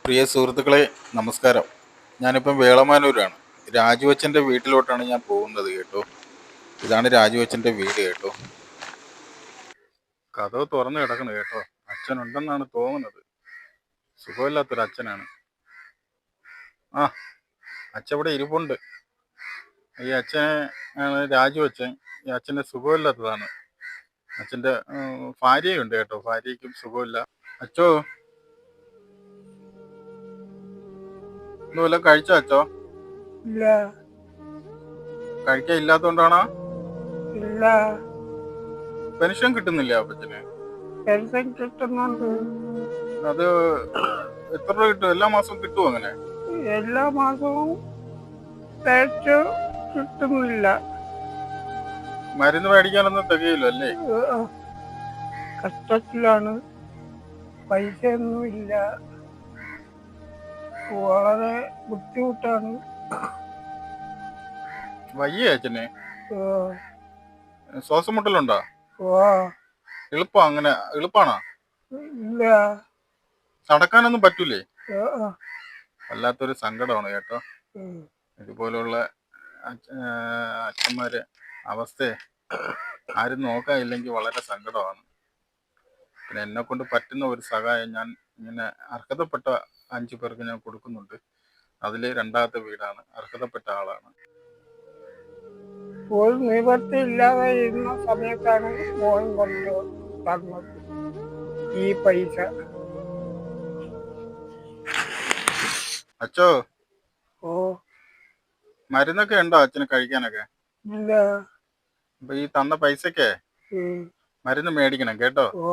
പ്രിയ സുഹൃത്തുക്കളെ, നമസ്കാരം. ഞാനിപ്പം വേളമാനൂരാണ്. രാജുവച്ചൻ്റെ വീട്ടിലോട്ടാണ് ഞാൻ പോകുന്നത് കേട്ടോ. ഇതാണ് രാജുവച്ചൻ്റെ വീട് കേട്ടോ. കഥവ് തുറന്നു കിടക്കുന്നു കേട്ടോ. അച്ഛനുണ്ടെന്നാണ് തോന്നുന്നത്. സുഖമില്ലാത്തൊരു അച്ഛനാണ്. ആ, അച്ഛൻ ഇവിടെ ഇരിപ്പുണ്ട്. ഈ അച്ഛനെ ആണ് രാജുവച്ചൻ. ഈ അച്ഛൻ്റെ സുഖമില്ലാത്തതാണ്. അച്ഛൻ്റെ ഭാര്യയുണ്ട് കേട്ടോ. ഭാര്യയ്ക്കും സുഖമില്ല. അച്ചോ, ഇന്ന് വല്ലതും കഴിച്ചോ അച്ചോ? ഇല്ല കഴിക്കാൻ ഇല്ലാത്തോണ്ടാണോ? ഇല്ല പെൻഷൻ കിട്ടുന്നില്ല അപ്പച്ചന്? പെൻഷൻ കിട്ടുന്നുണ്ട്. അത് എത്ര രൂപ കിട്ടും? എല്ലാ മാസവും കിട്ടുമോ അങ്ങനെ? എല്ലാ മാസവും തേച്ച് കിട്ടുന്നില്ല. മരുന്ന് മേടിക്കാനൊന്നും തികയില്ല അല്ലേ? കഷ്ടത്തിലാണ്, പൈസയൊന്നുമില്ല, വളരെ ബുദ്ധിമുട്ടാണ്. വയ്യേ അച്ഛന്? ഓ, ശ്വാസം മുട്ടലുണ്ടോ? ഓ, എളുപ്പാണോ? ഇല്ല. നടക്കാനൊന്നും പറ്റൂലേ? ഓ, വല്ലാത്തൊരു സങ്കടമാണ് കേട്ടോ. ഉം. ഇതുപോലുള്ള അച്ഛന്മാരെ അവസ്ഥയെ ആരും നോക്കാനില്ലെങ്കിൽ വളരെ സങ്കടമാണ്. പിന്നെ എന്നെ കൊണ്ട് പറ്റുന്ന ഒരു സഹായം ഞാൻ ഇങ്ങനെ അർഹതപ്പെട്ട 5 പേർക്ക് ഞാൻ കൊടുക്കുന്നുണ്ട്. അതിൽ രണ്ടാമത്തെ വീടാണ്, അർഹതപ്പെട്ട ആളാണ്. ഒരു നിവൃത്തി ഇല്ലാതെ ഇരുന്ന സമയത്താണ് മോൻ കൊണ്ട് തന്നത് ഈ പൈസ. അച്ചോ, ഓ, മരുന്നൊക്കെ ഉണ്ടോ അച്ഛന് കഴിക്കാനൊക്കെ? ഇല്ല. അപ്പൊ ഈ തന്ന പൈസക്കേ മരുന്ന് മേടിക്കണം കേട്ടോ. ഓ.